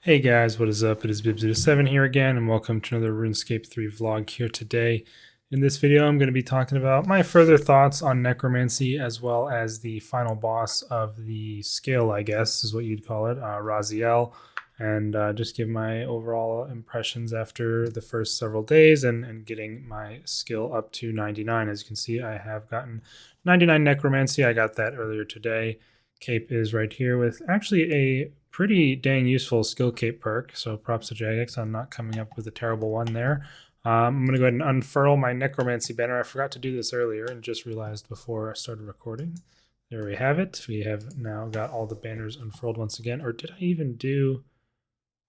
Hey guys, what is up? It is Bib07 here again, and welcome to another RuneScape 3 vlog here today. In this video, I'm going to be talking about my further thoughts on Necromancy, as well as the final boss of the skill, I guess, is what you'd call it, Raziel, and just give my overall impressions after the first several days and getting my skill up to 99. As you can see, I have gotten 99 Necromancy. I got that earlier today. Cape is right here with actually a pretty dang useful skill cape perk, so props to Jagex on not coming up with a terrible one there. I'm going to go ahead and unfurl my Necromancy banner. I forgot to do this earlier and just realized before I started recording. There we have it. We have now got all the banners unfurled once again. Or did I even do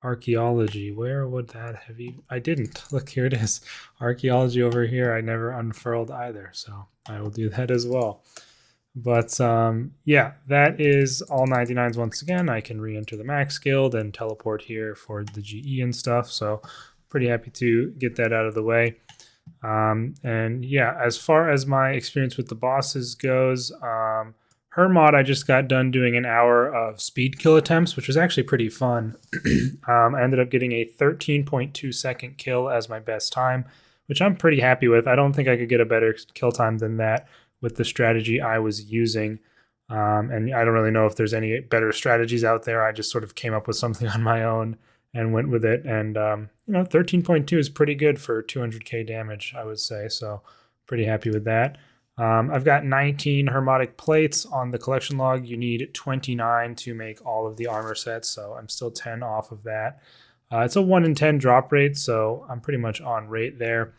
archaeology? Where would that have even... I didn't. Look, here it is. Archaeology over here. I never unfurled either, so I will do that as well. But yeah, that is all 99s once again. I can re-enter the max guild and teleport here for the GE and stuff. So pretty happy to get that out of the way. And yeah, as far as my experience with the bosses goes, her mod, I just got done doing an hour of speed kill attempts, which was actually pretty fun. I ended up getting a 13.2 second kill as my best time, which I'm pretty happy with. I don't think I could get a better kill time than that with the strategy I was using. And I don't really know if there's any better strategies out there. I just sort of came up with something on my own and went with it. And, 13.2 is pretty good for 200k damage, I would say. So pretty happy with that. I've got 19 Hermetic plates on the collection log. You need 29 to make all of the armor sets. So I'm still 10 off of that. It's a 1 in 10 drop rate, so I'm pretty much on rate there.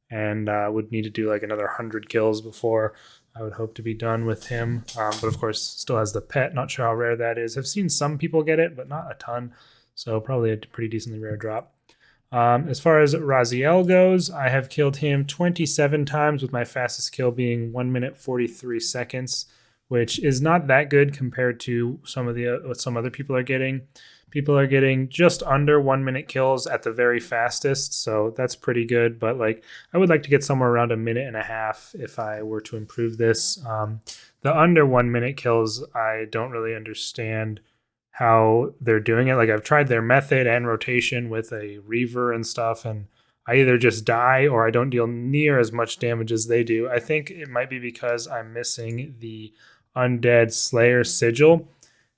And would need to do like another 100 kills before I would hope to be done with him. But of course, still has the pet. Not sure how rare that is. I've seen some people get it, but not a ton. So probably a pretty decently rare drop. As far as Raziel goes, I have killed him 27 times with my fastest kill being 1 minute 43 seconds, which is not that good compared to some of the what some other people are getting. People are getting just under 1 minute kills at the very fastest, so that's pretty good. But like, I would like to get somewhere around a minute and a half if I were to improve this. The under 1 minute kills, I don't really understand how they're doing it. Like, I've tried their method and rotation with a Reaver and stuff, and I either just die or I don't deal near as much damage as they do. I think it might be because I'm missing the Undead Slayer sigil,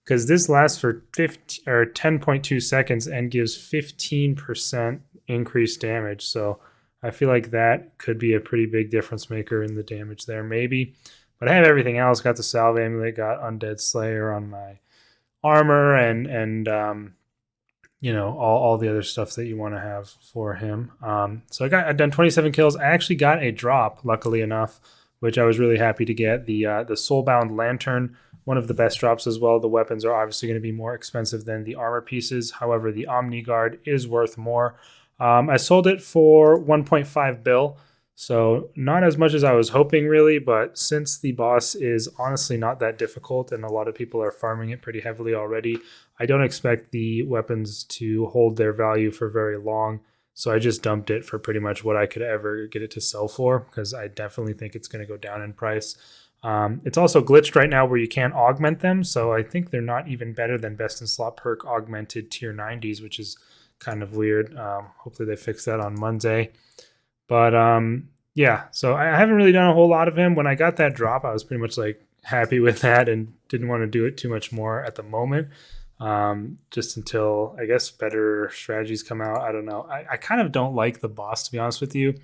because this lasts for 10.2 seconds and gives 15% increased damage. So I feel like that could be a pretty big difference maker in the damage there, maybe. But I have everything else. Got the Salve Amulet, got Undead Slayer on my armor, and all the other stuff that you want to have for him. So I've done 27 kills. I actually got a drop, luckily enough, which I was really happy to get. The Soulbound Lantern, one of the best drops as well. The weapons are obviously going to be more expensive than the armor pieces. However, the Omni Guard is worth more. I sold it for 1.5 bill, so not as much as I was hoping, really. But since the boss is honestly not that difficult and a lot of people are farming it pretty heavily already, I don't expect the weapons to hold their value for very long. So I just dumped it for pretty much what I could ever get it to sell for, because I definitely think it's going to go down in price. It's also glitched right now where you can't augment them, so I think they're not even better than Best in Slot perk augmented tier 90s, which is kind of weird. Hopefully they fix that on Monday. But yeah, so I haven't really done a whole lot of him. When I got that drop, I was pretty much like happy with that and didn't want to do it too much more at the moment. Just until, I guess, better strategies come out. I don't know. I kind of don't like the boss, to be honest with you.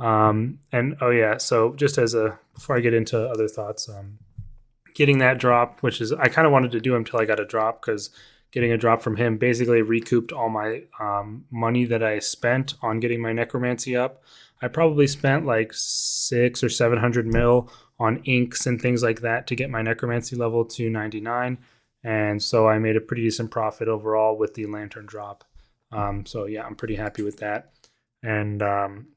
And oh yeah, so just as before I get into other thoughts, getting that drop, which is, I kind of wanted to do him until I got a drop, because getting a drop from him basically recouped all my money that I spent on getting my Necromancy up. I probably spent like 600 or 700 mil on inks and things like that to get my Necromancy level to 99. And so I made a pretty decent profit overall with the Lantern drop. So yeah, I'm pretty happy with that. And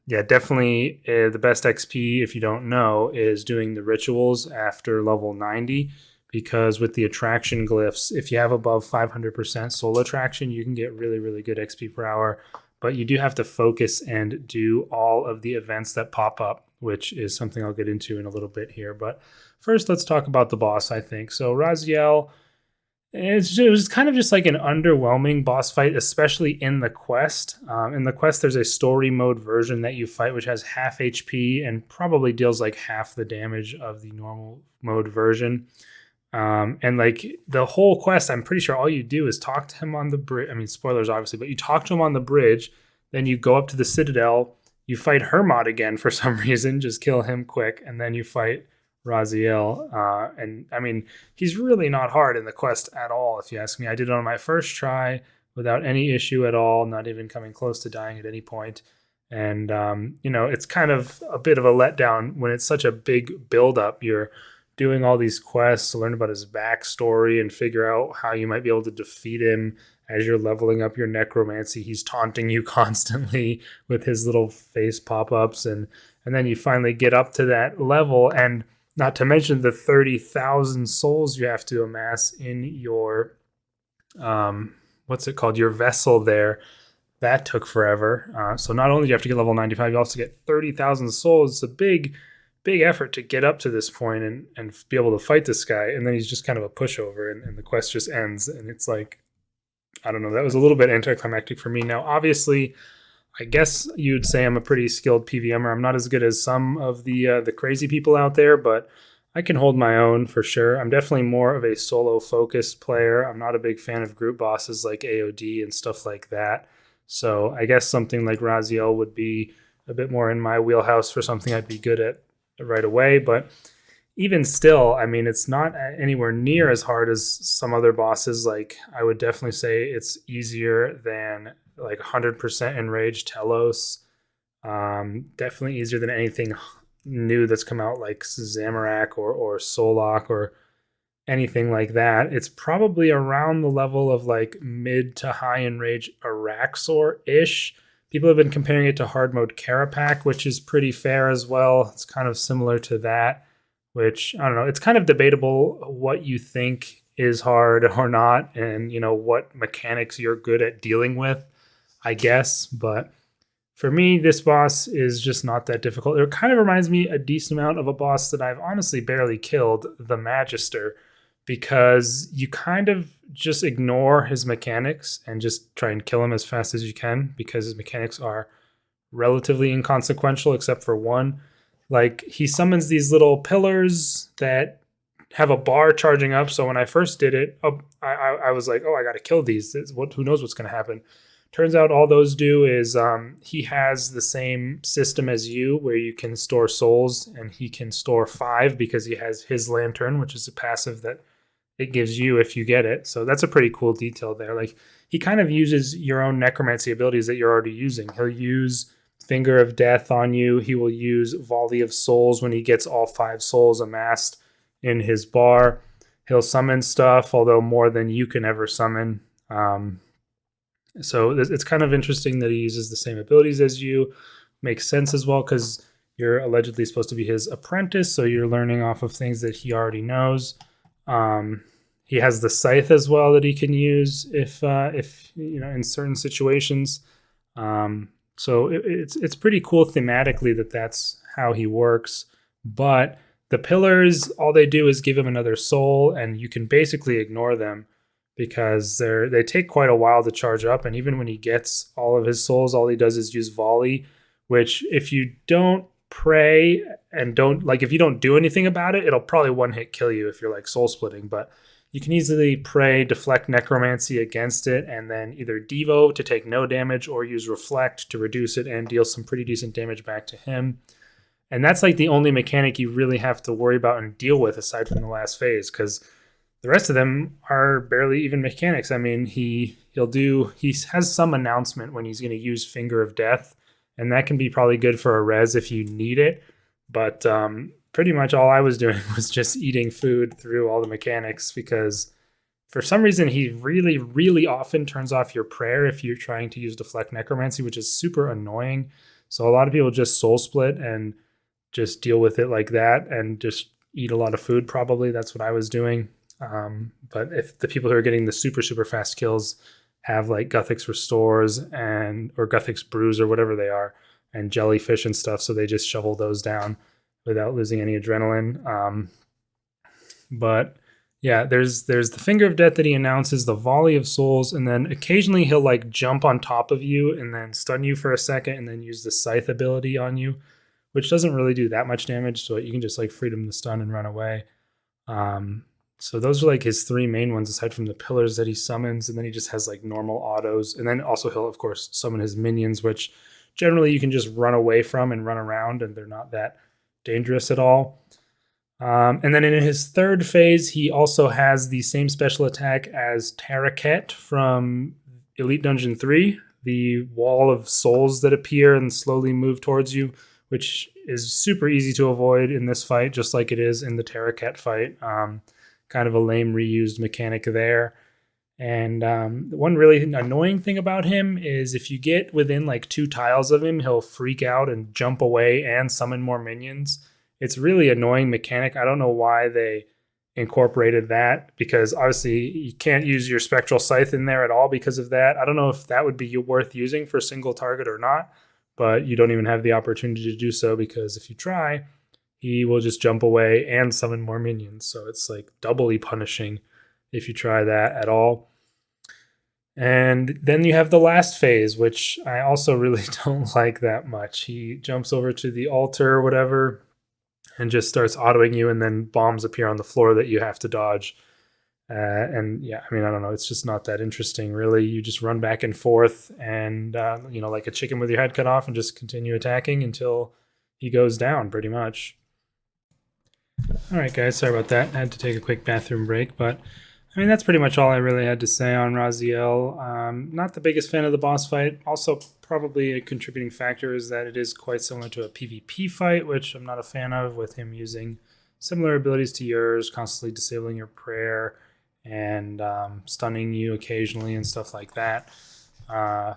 yeah, definitely the best XP, if you don't know, is doing the rituals after level 90, because with the attraction glyphs, if you have above 500% soul attraction, you can get really, really good XP per hour. But you do have to focus and do all of the events that pop up, which is something I'll get into in a little bit here. But first, let's talk about the boss, I think. So Raziel It was kind of just like an underwhelming boss fight, especially in the quest. In the quest, there's a story mode version that you fight, which has half HP and probably deals like half the damage of the normal mode version. And like the whole quest, I'm pretty sure all you do is talk to him on the bridge. I mean, spoilers obviously, but you talk to him on the bridge, then you go up to the Citadel, you fight Hermod again for some reason, just kill him quick, and then you fight Raziel. And I mean, he's really not hard in the quest at all, if you ask me. I did it on my first try without any issue at all, not even coming close to dying at any point. And, it's kind of a bit of a letdown when it's such a big buildup. You're doing all these quests to learn about his backstory and figure out how you might be able to defeat him as you're leveling up your necromancy. He's taunting you constantly with his little face pop-ups, and then you finally get up to that level, and not to mention the 30,000 souls you have to amass in your what's it called, your vessel there. That took forever. So not only do you have to get level 95, you also get 30,000 souls. It's a big effort to get up to this point and be able to fight this guy. And then he's just kind of a pushover, and the quest just ends. And it's like, I don't know, that was a little bit anticlimactic for me. Now, obviously, I guess you'd say I'm a pretty skilled PVMer. I'm not as good as some of the crazy people out there, but I can hold my own for sure. I'm definitely more of a solo-focused player. I'm not a big fan of group bosses like AOD and stuff like that. So I guess something like Raziel would be a bit more in my wheelhouse for something I'd be good at right away. But even still, I mean, it's not anywhere near as hard as some other bosses. Like, I would definitely say it's easier than like 100% Enraged Telos. Definitely easier than anything new that's come out, like Zamorak or Solok or anything like that. It's probably around the level of like mid to high Enraged Araxor-ish. People have been comparing it to hard mode Carapac, which is pretty fair as well. It's kind of similar to that, which, I don't know, it's kind of debatable what you think is hard or not, and what mechanics you're good at dealing with, I guess. But for me, this boss is just not that difficult. It kind of reminds me a decent amount of a boss that I've honestly barely killed, the Magister, because you kind of just ignore his mechanics and just try and kill him as fast as you can, because his mechanics are relatively inconsequential except for one. Like, he summons these little pillars that have a bar charging up. So when I first did it, I was like, oh, I got to kill these. Who knows what's going to happen? Turns out all those do is he has the same system as you, where you can store souls, and he can store 5 because he has his lantern, which is a passive that it gives you if you get it. So that's a pretty cool detail there. Like, he kind of uses your own necromancy abilities that you're already using. He'll use Finger of Death on you. He will use Volley of Souls when he gets all 5 souls amassed in his bar. He'll summon stuff, although more than you can ever summon. So it's kind of interesting that he uses the same abilities as you. Makes sense as well, because you're allegedly supposed to be his apprentice, so you're learning off of things that he already knows. He has the scythe as well that he can use if in certain situations. So it's pretty cool thematically that's how he works. But the pillars, all they do is give him another soul, and you can basically ignore them, because they take quite a while to charge up. And even when he gets all of his souls, all he does is use volley, which, if you don't pray and if you don't do anything about it, it'll probably one hit kill you if you're like soul splitting. But you can easily pray, deflect necromancy against it, and then either devo to take no damage, or use reflect to reduce it and deal some pretty decent damage back to him. And that's like the only mechanic you really have to worry about and deal with, aside from the last phase, because the rest of them are barely even mechanics. I mean, he has some announcement when he's going to use Finger of Death, and that can be probably good for a res if you need it. But pretty much all I was doing was just eating food through all the mechanics, because for some reason he really, really often turns off your prayer if you're trying to use Deflect Necromancy, which is super annoying. So a lot of people just soul split and just deal with it like that and just eat a lot of food. Probably that's what I was doing. But if the people who are getting the super, super fast kills have like Guthix Restores or Guthix Brews or whatever they are, and Jellyfish and stuff, so they just shovel those down without losing any adrenaline. But Yeah, there's the Finger of Death that he announces, the Volley of Souls, and then occasionally he'll like jump on top of you and then stun you for a second and then use the Scythe ability on you, which doesn't really do that much damage, so you can just like freedom the stun and run away. So those are like his three main ones aside from the pillars that he summons, and then he just has like normal autos, and then also he'll of course summon his minions, which generally you can just run away from and run around, and they're not that dangerous at all. And then in his third phase, he also has the same special attack as Taraket from Elite Dungeon 3, the wall of souls that appear and slowly move towards you, which is super easy to avoid in this fight, just like it is in the Taraket fight. Kind of a lame reused mechanic there. And one really annoying thing about him is if you get within like 2 tiles of him, he'll freak out and jump away and summon more minions. It's really annoying mechanic. I don't know why they incorporated that, because obviously you can't use your Spectral Scythe in there at all because of that. I don't know if that would be worth using for single target or not, but you don't even have the opportunity to do so, because if you try, he will just jump away and summon more minions. So it's like doubly punishing if you try that at all. And then you have the last phase, which I also really don't like that much. He jumps over to the altar or whatever and just starts autoing you, and then bombs appear on the floor that you have to dodge. And yeah, I mean, I don't know. It's just not that interesting, really. You just run back and forth and, like a chicken with your head cut off, and just continue attacking until he goes down, pretty much. All right, guys, sorry about that. I had to take a quick bathroom break, but I mean, that's pretty much all I really had to say on Raziel. Not the biggest fan of the boss fight. Also, probably a contributing factor is that it is quite similar to a PvP fight, which I'm not a fan of, with him using similar abilities to yours, constantly disabling your prayer and stunning you occasionally and stuff like that.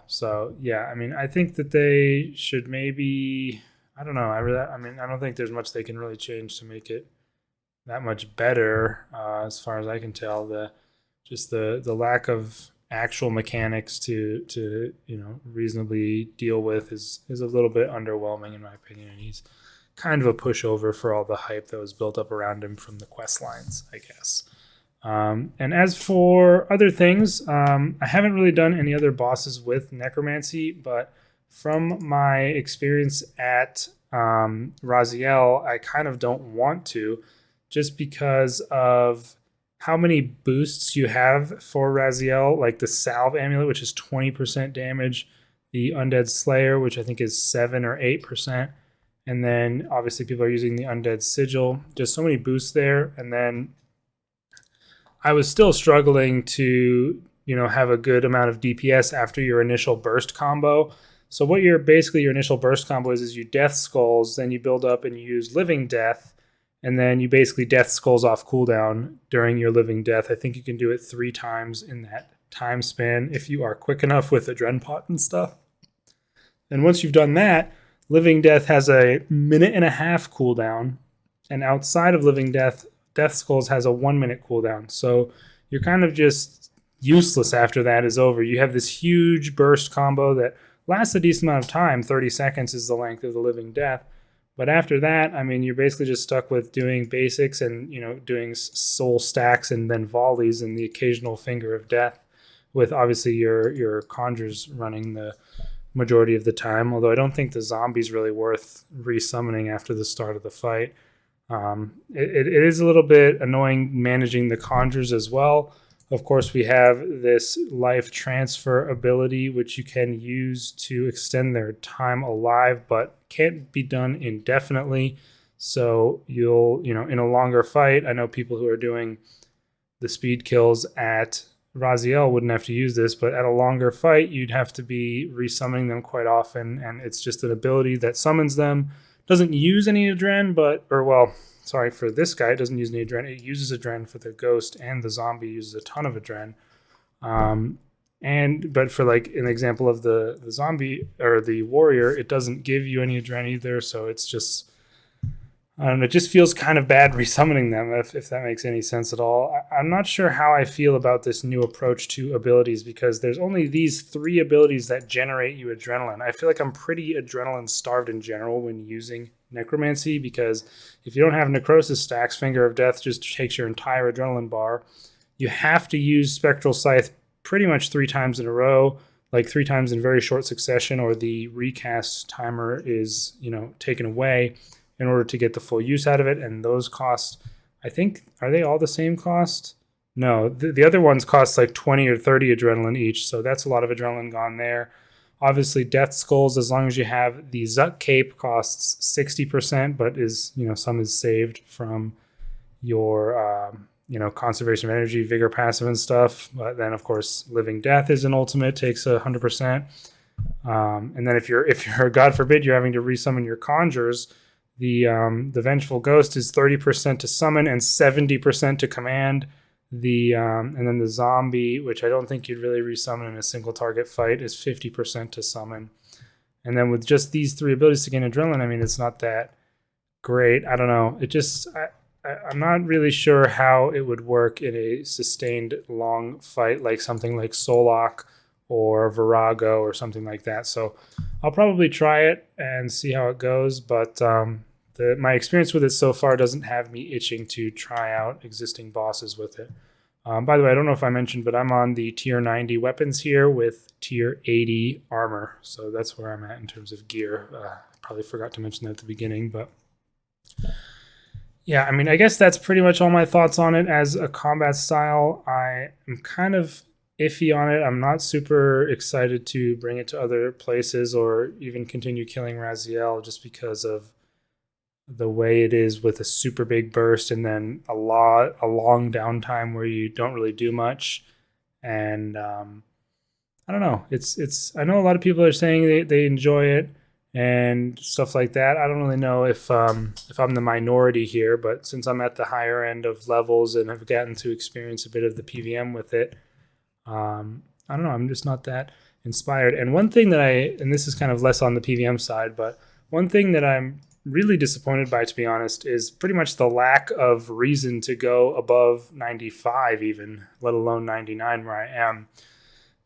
So, yeah, I mean, I think that they should maybe... I don't know. I don't think there's much they can really change to make it that much better, as far as I can tell. The lack of actual mechanics to reasonably deal with is a little bit underwhelming in my opinion. And he's kind of a pushover for all the hype that was built up around him from the quest lines, I guess. And as for other things, I haven't really done any other bosses with Necromancy, but from my experience at Raziel, I kind of don't want to, just because of how many boosts you have for Raziel, like the Salve Amulet, which is 20% damage, the Undead Slayer, which I think is 7 or 8%, and then obviously people are using the Undead Sigil. Just so many boosts there, and then I was still struggling to have a good amount of DPS after your initial burst combo. So what your initial burst combo is you Death Skulls, then you build up and you use Living Death, and then you basically Death Skulls off cooldown during your Living Death. I think you can do it 3 times in that time span if you are quick enough with Adren Pot and stuff. And once you've done that, Living Death has a 1.5-minute cooldown, and outside of Living Death, Death Skulls has a 1-minute cooldown. So you're kind of just useless after that is over. You have this huge burst combo that lasts a decent amount of time. 30 seconds is the length of the Living Death. But after that, I mean, you're basically just stuck with doing basics and, doing soul stacks and then volleys and the occasional Finger of Death, with obviously your conjures running the majority of the time. Although I don't think the zombie's really worth resummoning after the start of the fight. It is a little bit annoying managing the conjures as well. Of course, we have this life transfer ability, which you can use to extend their time alive, but can't be done indefinitely. So you'll, in a longer fight, I know people who are doing the speed kills at Raziel wouldn't have to use this, but at a longer fight, you'd have to be resummoning them quite often, and it's just an ability that summons them. Doesn't use any Adren, for this guy, it doesn't use any Adren. It uses Adren for the ghost, and the zombie uses a ton of Adren. But for like an example of the zombie or the warrior, it doesn't give you any Adren either. So it's just, I don't know, it just feels kind of bad resummoning them, if that makes any sense at all. I'm not sure how I feel about this new approach to abilities because there's only these 3 abilities that generate you adrenaline. I feel like I'm pretty adrenaline starved in general when using Necromancy because if you don't have Necrosis stacks, Finger of Death just takes your entire adrenaline bar. You have to use Spectral Scythe pretty much 3 times in a row, like 3 times in very short succession, or the recast timer is, taken away in order to get the full use out of it. And those cost, I think, are they all the same cost? No, the other ones cost like 20 or 30 adrenaline each. So that's a lot of adrenaline gone there. Obviously, Death Skulls, as long as you have the Zuck Cape, costs 60%, but some is saved from your, conservation of energy, vigor passive and stuff. But then, of course, Living Death is an ultimate, takes 100%. And then if you're, God forbid, you're having to resummon your conjures, the Vengeful Ghost is 30% to summon and 70% to command. And then the Zombie, which I don't think you'd really resummon in a single target fight, is 50% to summon. And then with just these 3 abilities to gain adrenaline, I mean, it's not that great. I don't know. I'm not really sure how it would work in a sustained long fight, like something like Solok or Virago or something like that. So I'll probably try it and see how it goes. But my experience with it so far doesn't have me itching to try out existing bosses with it. By the way, I don't know if I mentioned, but I'm on the tier 90 weapons here with tier 80 armor. So that's where I'm at in terms of gear. Probably forgot to mention that at the beginning, but yeah, I mean, I guess that's pretty much all my thoughts on it as a combat style. I am kind of iffy on it. I'm not super excited to bring it to other places or even continue killing Raziel just because of the way it is with a super big burst and then a long downtime where you don't really do much. And I don't know. It's I know a lot of people are saying they enjoy it and stuff like that. I don't really know if I'm the minority here, but since I'm at the higher end of levels and have gotten to experience a bit of the PVM with it, I don't know. I'm just not that inspired. And one thing that and this is kind of less on the PVM side, but one thing that I'm really disappointed by, to be honest, is pretty much the lack of reason to go above 95 even, let alone 99 where I am.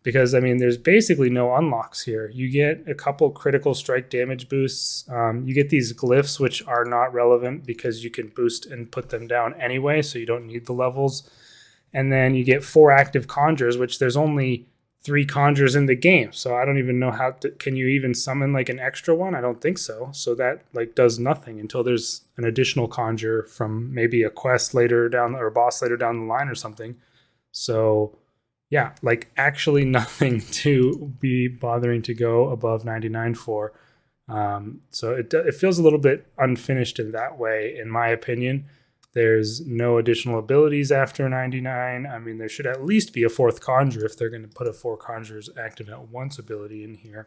Because, I mean, there's basically no unlocks here. You get a couple critical strike damage boosts. You get these glyphs, which are not relevant because you can boost and put them down anyway, so you don't need the levels. And then you get 4 active conjures, which there's only 3 conjures in the game. So I don't even know can you even summon like an extra one? I don't think so. So that like does nothing until there's an additional conjure from maybe a quest later down or a boss later down the line or something. So yeah, like actually nothing to be bothering to go above 99 for. So it feels a little bit unfinished in that way, in my opinion. There's no additional abilities after 99. I mean, there should at least be a 4th conjure if they're going to put a 4 conjures active at once ability in here.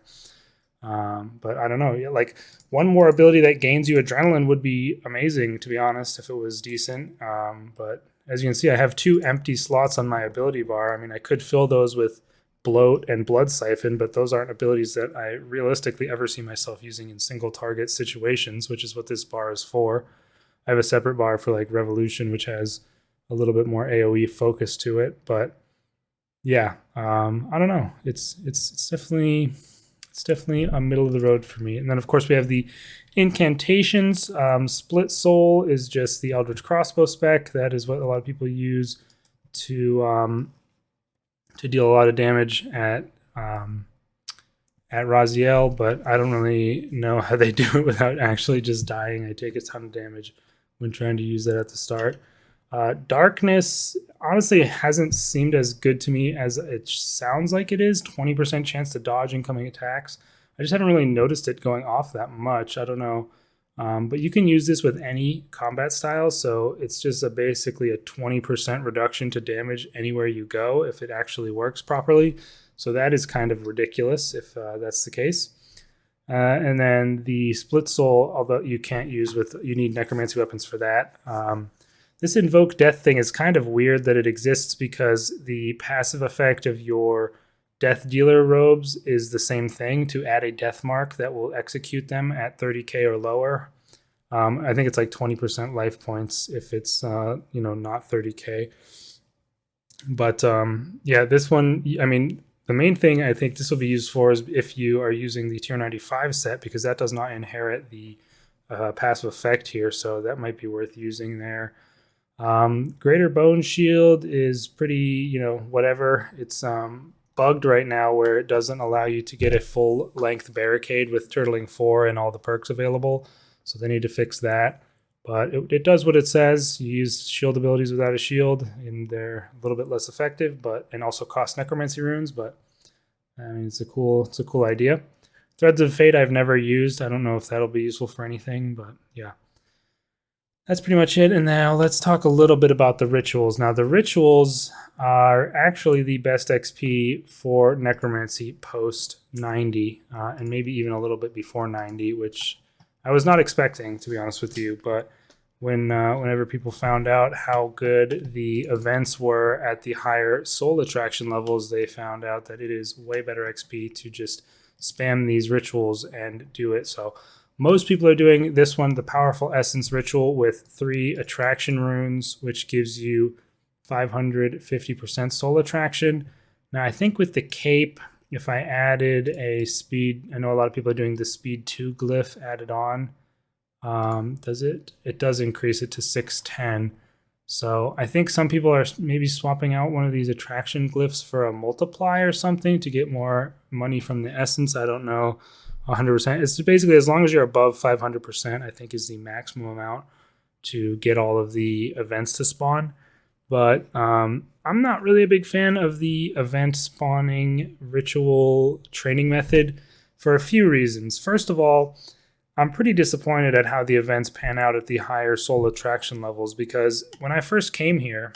But I don't know. Yeah, like one more ability that gains you adrenaline would be amazing, to be honest, if it was decent. But as you can see, I have 2 empty slots on my ability bar. I mean, I could fill those with Bloat and Blood Siphon, but those aren't abilities that I realistically ever see myself using in single target situations, which is what this bar is for. I have a separate bar for like Revolution, which has a little bit more AoE focus to it. But yeah, I don't know. It's definitely a middle of the road for me. And then of course we have the incantations. Split Soul is just the Eldritch Crossbow spec. That is what a lot of people use to deal a lot of damage at Raziel, but I don't really know how they do it without actually just dying. I take a ton of damage when trying to use that at the start. Darkness honestly hasn't seemed as good to me as it sounds like it is. 20% chance to dodge incoming attacks. I just haven't really noticed it going off that much. I don't know. But you can use this with any combat style, so it's just basically a 20% reduction to damage anywhere you go if it actually works properly. So that is kind of ridiculous if that's the case. And then the Split Soul, although you can't use you need Necromancy weapons for that. This Invoke Death thing is kind of weird that it exists because the passive effect of your Death Dealer robes is the same thing, to add a death mark that will execute them at 30k or lower. I think it's like 20% life points if it's not 30k. But yeah, this one, I mean, the main thing I think this will be used for is if you are using the tier 95 set, because that does not inherit the passive effect here, so that might be worth using there. Greater Bone Shield is pretty, whatever. It's bugged right now where it doesn't allow you to get a full length barricade with Turtling 4 and all the perks available. So they need to fix that. But it does what it says. You use shield abilities without a shield, and they're a little bit less effective, and also cost Necromancy runes. But I mean, it's a cool idea. Threads of Fate I've never used. I don't know if that'll be useful for anything, but yeah. That's pretty much it. And now let's talk a little bit about the rituals. Now, the rituals are actually the best XP for Necromancy post 90, and maybe even a little bit before 90, which I was not expecting, to be honest with you. But whenever people found out how good the events were at the higher soul attraction levels, they found out that it is way better XP to just spam these rituals and do it. So most people are doing this one, the Powerful Essence Ritual, with 3 attraction runes, which gives you 550% soul attraction. Now, I think with the cape, if I added a speed, I know a lot of people are doing the speed 2 glyph added on. Does it? It does increase it to 610. So I think some people are maybe swapping out one of these attraction glyphs for a multiply or something to get more money from the essence. I don't know 100%. It's basically as long as you're above 500%, I think is the maximum amount to get all of the events to spawn. But I'm not really a big fan of the event spawning ritual training method for a few reasons. First of all, I'm pretty disappointed at how the events pan out at the higher soul attraction levels, because when I first came here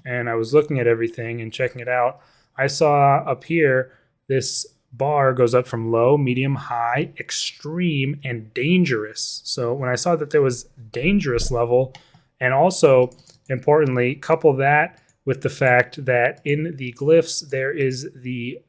and I was looking at everything and checking it out, I saw up here this bar goes up from low, medium, high, extreme, and dangerous. So when I saw that there was dangerous level, and also importantly, couple that with the fact that in the glyphs there is the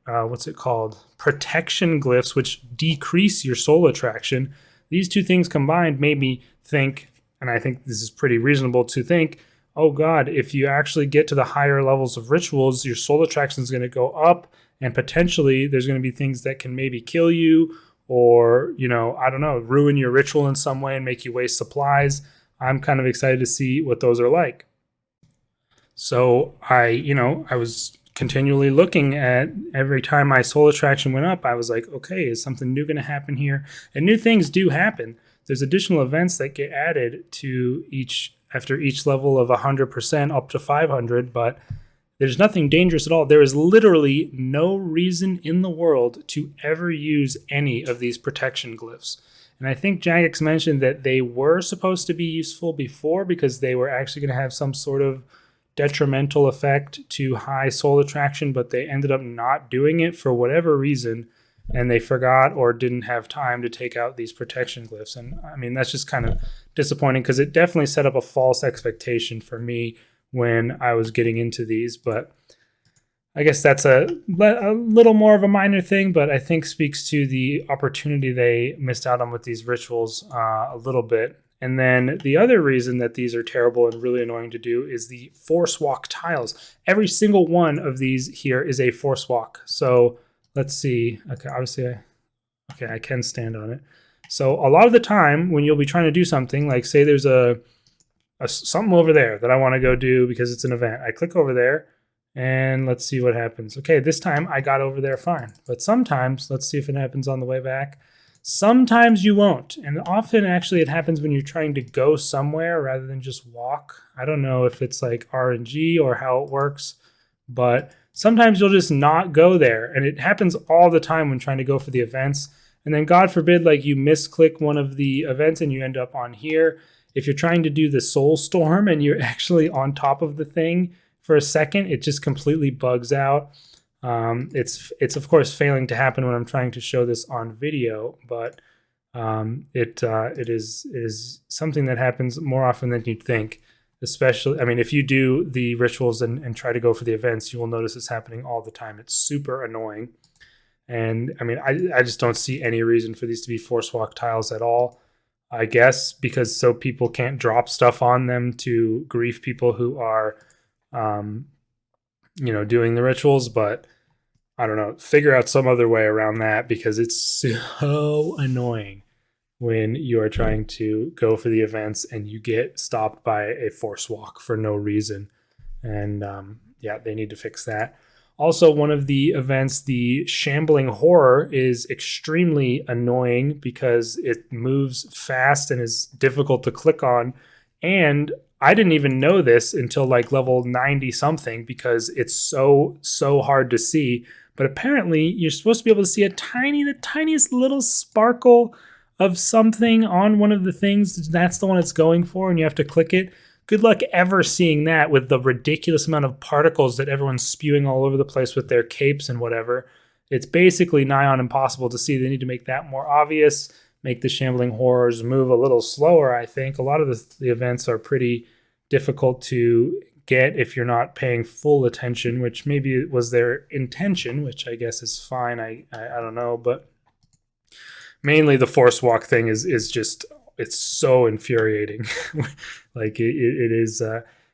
what's it called? Protection glyphs, which decrease your soul attraction. These two things combined made me think, and I think this is pretty reasonable to think, oh God, if you actually get to the higher levels of rituals, your soul attraction is going to go up, and potentially there's going to be things that can maybe kill you or, I don't know, ruin your ritual in some way and make you waste supplies. I'm kind of excited to see what those are like. So I was continually looking at every time my soul attraction went up, I was like, okay, is something new going to happen here? And new things do happen. There's additional events that get added to after each level of 100% up to 500, but there's nothing dangerous at all. There is literally no reason in the world to ever use any of these protection glyphs. And I think Jagex mentioned that they were supposed to be useful before because they were actually going to have some sort of detrimental effect to high soul attraction, but they ended up not doing it for whatever reason, and they forgot or didn't have time to take out these protection glyphs. And I mean, that's just kind of disappointing because it definitely set up a false expectation for me when I was getting into these. But I guess that's a little more of a minor thing, but I think speaks to the opportunity they missed out on with these rituals a little bit. And then the other reason that these are terrible and really annoying to do is the force walk tiles. Every single one of these here is a force walk. So let's see. Okay, obviously, I can stand on it. So a lot of the time when you'll be trying to do something, like say there's a something over there that I want to go do because it's an event. I click over there and let's see what happens. Okay, this time I got over there fine. But sometimes, let's see if it happens on the way back. Sometimes you won't. And often actually it happens when you're trying to go somewhere rather than just walk. I don't know if it's like RNG or how it works, but sometimes you'll just not go there. And it happens all the time when trying to go for the events. And then God forbid, like you misclick one of the events and you end up on here. If you're trying to do the Soul Storm and you're actually on top of the thing for a second, it just completely bugs out. It's of course failing to happen when I'm trying to show this on video, but it is something that happens more often than you'd think. Especially, I mean, if you do the rituals and try to go for the events, you will notice it's happening all the time. It's super annoying. And I mean, I just don't see any reason for these to be force walk tiles at all. I guess, because so people can't drop stuff on them to grief people who are, doing the rituals. But I don't know, figure out some other way around that, because it's so annoying when you are trying to go for the events and you get stopped by a force walk for no reason. And yeah, they need to fix that. Also, one of the events, the Shambling Horror, is extremely annoying because it moves fast and is difficult to click on. And I didn't even know this until like level 90 something, because it's so hard to see. But apparently, you're supposed to be able to see the tiniest little sparkle of something on one of the things. That's the one it's going for, and you have to click it. Good luck ever seeing that with the ridiculous amount of particles that everyone's spewing all over the place with their capes and whatever. It's basically nigh on impossible to see. They need to make that more obvious, make the Shambling Horrors move a little slower, I think. A lot of the events are pretty difficult to get if you're not paying full attention, which maybe it was their intention, which I guess is fine. I don't know, but mainly the force walk thing is just, it's so infuriating. Like it is,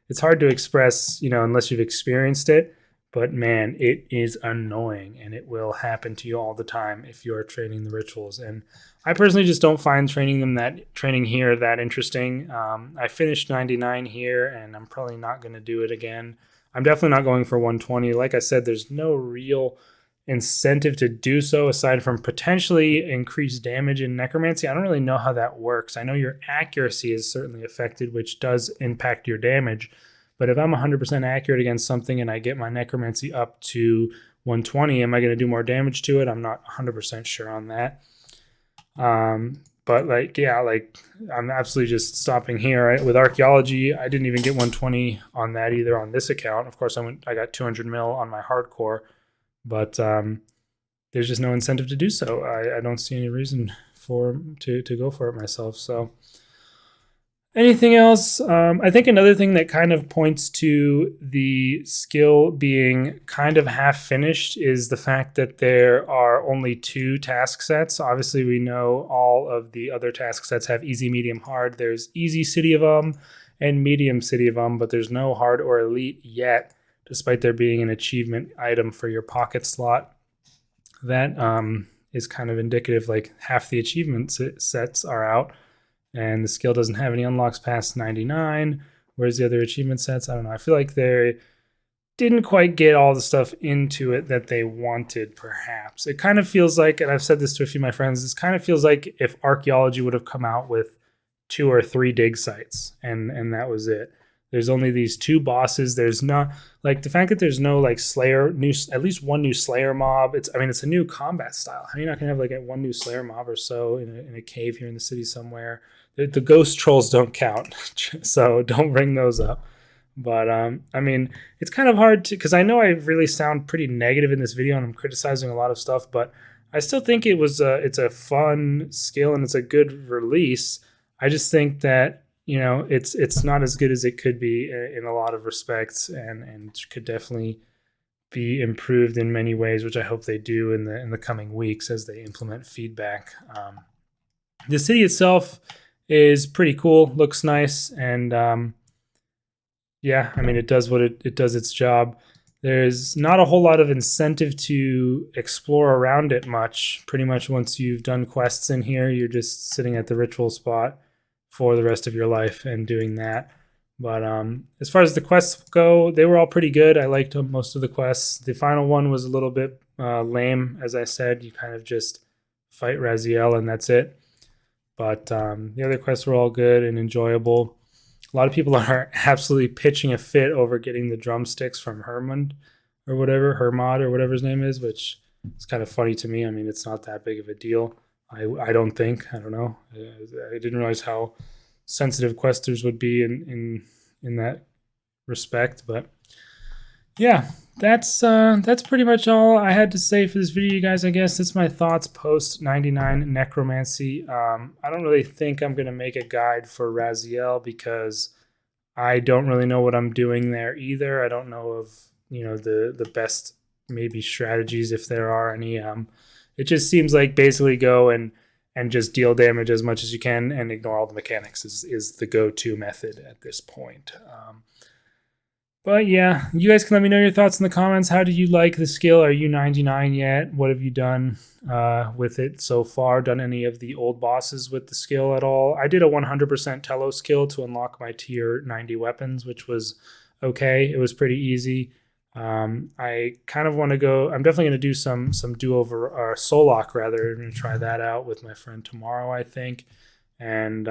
it's hard to express, unless you've experienced it. But man, it is annoying, and it will happen to you all the time if you're training the rituals. And I personally just don't find training here that interesting. I finished 99 here, and I'm probably not going to do it again. I'm definitely not going for 120. Like I said, there's no real incentive to do so aside from potentially increased damage in Necromancy. I don't really know how that works. I know your accuracy is certainly affected, which does impact your damage. But if I'm 100% accurate against something and I get my Necromancy up to 120, am I going to do more damage to it? I'm not 100% sure on that. But I'm absolutely just stopping here. Right? With Archaeology, I didn't even get 120 on that either on this account. Of course, I got 200 mil on my hardcore, but there's just no incentive to do so. I don't see any reason to go for it myself. So anything else? I think another thing that kind of points to the skill being kind of half finished is the fact that there are only 2 task sets. Obviously, we know all of the other task sets have easy, medium, hard. There's easy City of and medium City of but there's no hard or elite yet, despite there being an achievement item for your pocket slot. That is kind of indicative, like half the achievement sets are out, and the skill doesn't have any unlocks past 99. Whereas the other achievement sets, I don't know. I feel like they didn't quite get all the stuff into it that they wanted, perhaps. It kind of feels like, and I've said this to a few of my friends, this kind of feels like if Archaeology would have come out with 2 or 3 dig sites, and that was it. There's only these 2 bosses. There's not, like, the fact that there's no like Slayer, at least one new Slayer mob. It's a new combat style. How are you not gonna have like one new Slayer mob or so in a cave here in the city somewhere? The ghost trolls don't count, so don't bring those up. But it's kind of hard to, because I know I really sound pretty negative in this video and I'm criticizing a lot of stuff, but I still think it's a fun skill and it's a good release. I just think that it's not as good as it could be in a lot of respects, and could definitely be improved in many ways, which I hope they do in the coming weeks as they implement feedback. The city itself is pretty cool, looks nice, and it does it does its job. There's not a whole lot of incentive to explore around it much. Pretty much once you've done quests in here, you're just sitting at the ritual spot for the rest of your life and doing that. But as far as the quests go, they were all pretty good. I liked most of the quests. The final one was a little bit lame. As I said, you kind of just fight Raziel and that's it. But the other quests were all good and enjoyable. A lot of people are absolutely pitching a fit over getting the drumsticks from Hermod or whatever his name is, which is kind of funny to me. I mean, it's not that big of a deal. I don't think. I don't know. I didn't realize how sensitive questers would be in that respect. But yeah, that's pretty much all I had to say for this video, you guys. I guess that's my thoughts post 99 Necromancy. I don't really think I'm gonna make a guide for Raziel because I don't really know what I'm doing there either. I don't know of the best maybe strategies, if there are any. It just seems like basically go and and just deal damage as much as you can and ignore all the mechanics is the go-to method at this point. But yeah, you guys can let me know your thoughts in the comments. How do you like the skill? Are you 99 yet? What have you done with it so far? Done any of the old bosses with the skill at all? I did a 100% Telos skill to unlock my tier 90 weapons, which was okay. It was pretty easy. I kind of want to go. I'm definitely going to do some do-over or Solok rather. I'm going to try that out with my friend tomorrow, I think. And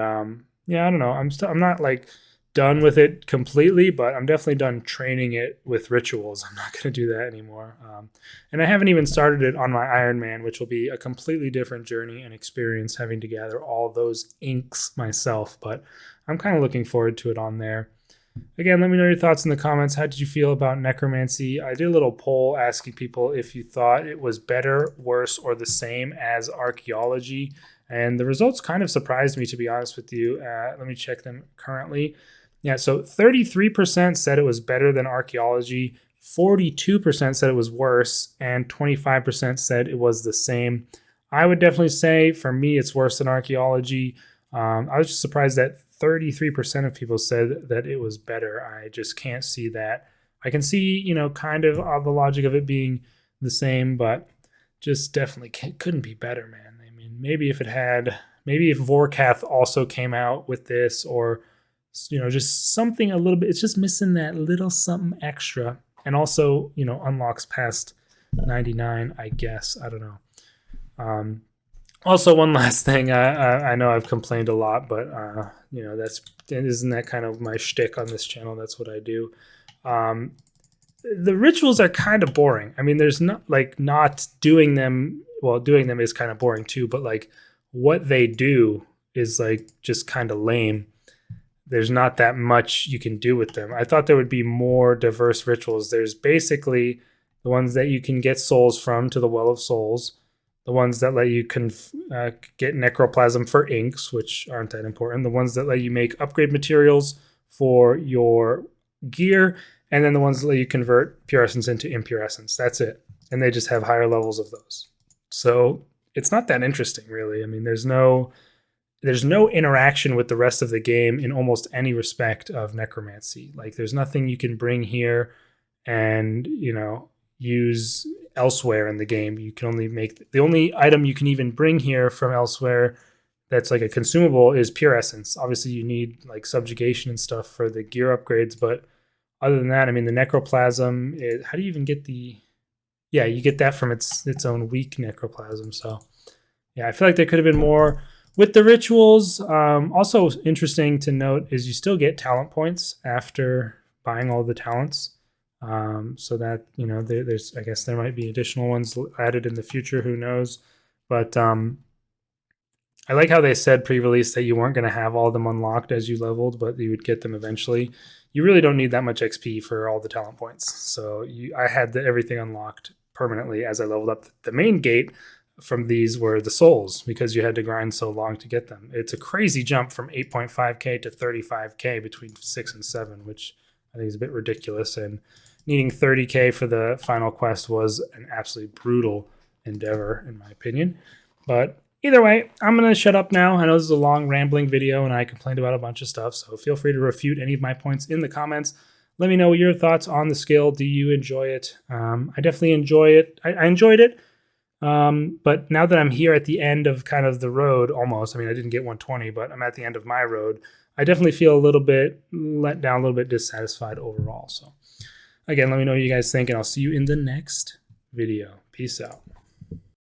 yeah, I don't know. I'm not like done with it completely, but I'm definitely done training it with rituals. I'm not going to do that anymore. And I haven't even started it on my Iron Man, which will be a completely different journey and experience, having to gather all those inks myself. But I'm kind of looking forward to it on there. Again, let me know your thoughts in the comments. How did you feel about Necromancy? I did a little poll asking people if you thought it was better, worse, or the same as Archaeology. And the results kind of surprised me, to be honest with you. Let me check them currently. Yeah, so 33% said it was better than Archaeology, 42% said it was worse, and 25% said it was the same. I would definitely say, for me, it's worse than Archaeology. I was just surprised that 33% of people said that it was better. I just can't see that. I can see, kind of the logic of it being the same, but just definitely couldn't be better, man. I mean, maybe if Vorkath also came out with this, or just something a little bit. It's just missing that little something extra, and also unlocks past 99. I guess, I don't know. Also, one last thing. I know I've complained a lot, but isn't that kind of my shtick on this channel? That's what I do. The rituals are kind of boring. I mean, there's not doing them. Well, doing them is kind of boring too, but like what they do is like just kind of lame. There's not that much you can do with them. I thought there would be more diverse rituals. There's basically the ones that you can get souls from to the Well of Souls, the ones that let you get necroplasm for inks, which aren't that important, the ones that let you make upgrade materials for your gear, and then the ones that let you convert pure essence into impure essence. That's it. And they just have higher levels of those. So it's not that interesting, really. I mean, there's no interaction with the rest of the game in almost any respect of Necromancy. Like, there's nothing you can bring here and use elsewhere in the game. You can only make the only item you can even bring here from elsewhere that's like a consumable is pure essence. Obviously you need like subjugation and stuff for the gear upgrades, but other than that, I mean, the necroplasm is, how do you even get you get that from its own weak necroplasm. So yeah, I feel like there could have been more with the rituals. Also interesting to note is you still get talent points after buying all the talents. So that, there's, I guess there might be additional ones added in the future, who knows. But I like how they said pre-release that you weren't going to have all of them unlocked as you leveled, but you would get them eventually. You really don't need that much XP for all the talent points. So I had everything unlocked permanently as I leveled up. The main gate from these were the souls, because you had to grind so long to get them. It's a crazy jump from 8.5k to 35k between 6 and 7, which I think is a bit ridiculous. And needing 30k for the final quest was an absolutely brutal endeavor, in my opinion. But either way, I'm going to shut up now. I know this is a long, rambling video, and I complained about a bunch of stuff, so feel free to refute any of my points in the comments. Let me know your thoughts on the skill. Do you enjoy it? I definitely enjoy it. I enjoyed it. But now that I'm here at the end of kind of the road, almost, I mean, I didn't get 120, but I'm at the end of my road, I definitely feel a little bit let down, a little bit dissatisfied overall. So again, let me know what you guys think, and I'll see you in the next video. Peace out.